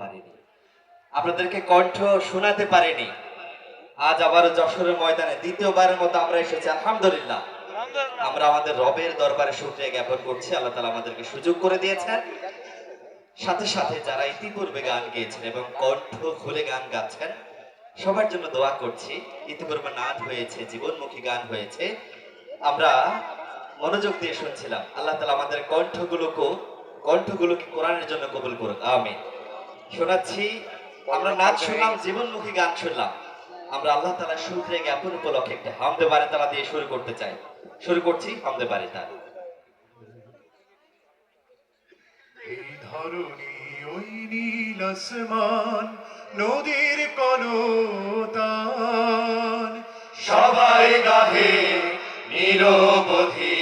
পারিনি, আপনাদেরকে কণ্ঠ শোনাতে পারিনি। আজ আবার যশোরের ময়দানে দ্বিতীয়বারের মতো আমরা এসেছি, আলহামদুলিল্লাহ। আমরা আমাদের রবের দরবারে শুকরিয়া জ্ঞাপন করছি, আল্লাহ তাআলা আমাদেরকে সুযোগ করে দিয়েছেন। সাথে সাথে যারা ইতিপূর্বে গান গেয়েছেন এবং কণ্ঠ খুলে গান গাচ্ছেন, সবার জন্য দোয়া করছি। ইতিপূর্বে নাদ হয়েছে, জীবনমুখী গান হয়েছে, আমরা মনোযোগ দিয়ে শুনছিলাম। আল্লাহ তাআলা আমাদের কণ্ঠগুলোকে কোরআনের জন্য কবুল করুক, আমিন। শোনাচ্ছি, আমরা নাচ শুনলাম, জীবনমুখী গান শুনলাম। আমরা আল্লাহ তাআলার শুকরিয়া জ্ঞাপন উপলক্ষে একটা হামদে বারে তাআলা দিয়ে শুরু করতে চাই। শুরু করছি হামদে বারে তাআলা। এই ধরনী ওই নীল আসমান, নদীর কলতান, সবাই গাহে নিরবধি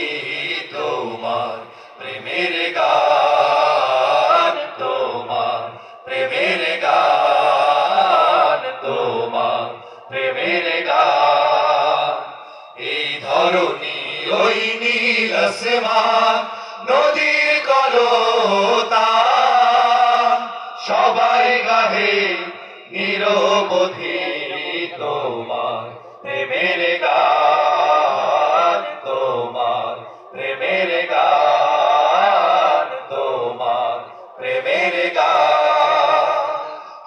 তোমার প্রেমের গান, তোমার প্রেমের গান, তোমার প্রেমের গান। এই ধরনী ওই নীল আসমান, নদীর কলতান, সবাই গাহে নিরবধি তোমার প্রেমের গান, তোমার প্রেমের গান, তোমার প্রেমের গান।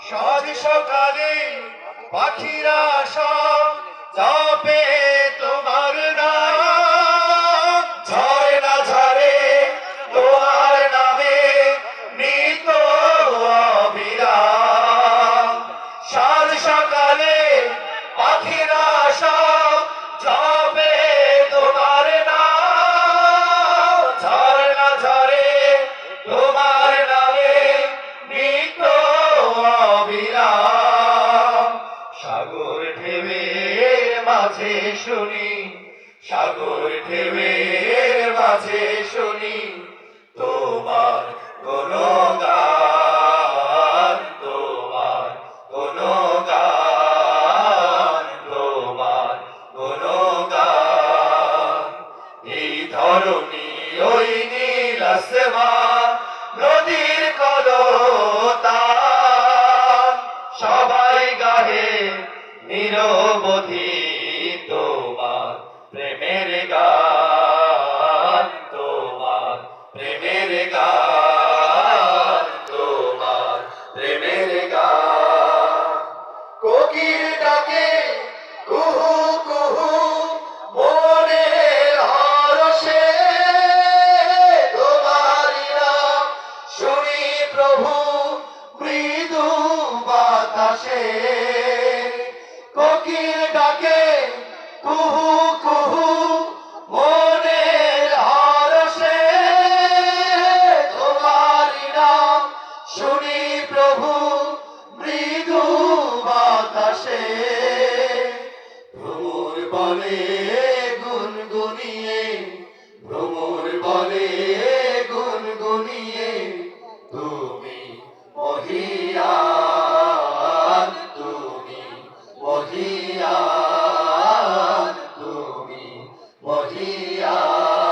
সাজ সকালে পাখিরা সব জপে তোমার নাম, ঝরে না ঝরে তোমার নামে নিত অবিরাম। সাজ সকালে পাখিরা সব জপে তোমার নাম, ঝরে না ঝরে তোমার নামে নিত অবিরাম। সাগর ঢেউয়ের মাঝে শুনি, সাগর ঢেউয়ের মাঝে শুনি তোমার গুণগান, তোমার গুণগান, তোমার গুণগান। এই ধরনী ওই নীল আসমান, নদীর কলতান, সবাই গাহে নিরবধি তোমার প্রেমের গান, তোমার প্রেমের গান, তোমার প্রেমের গান। কোকিল ডাকে কুহু কুহু মনের হরষে, তোমারি নাম শুনি প্রভু মৃদু বাতাসে। কোকিল ডাকে কুহু কুহু মনের হরষে, তোমারি নাম শুনি প্রভু মৃদু বাতাসে। ভ্রমর বলে গুনগুনিয়ে, ভ্রমর বলে গুনগুনিয়ে তুমি মহিয়ান, তুমি মহিয়ান, তুমি মহিয়ান।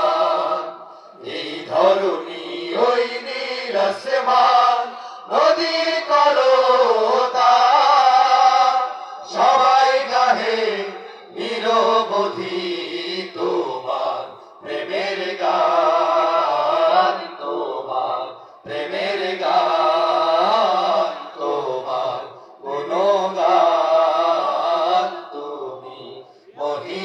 এই ধরনী ওই নীল আসমান, নদীর কলতান, সবাই গাহে নিরবধি তোমার প্রেমের গান, তোমার প্রেমের গান, তোমার গুণগান, তুমি মহিয়ান।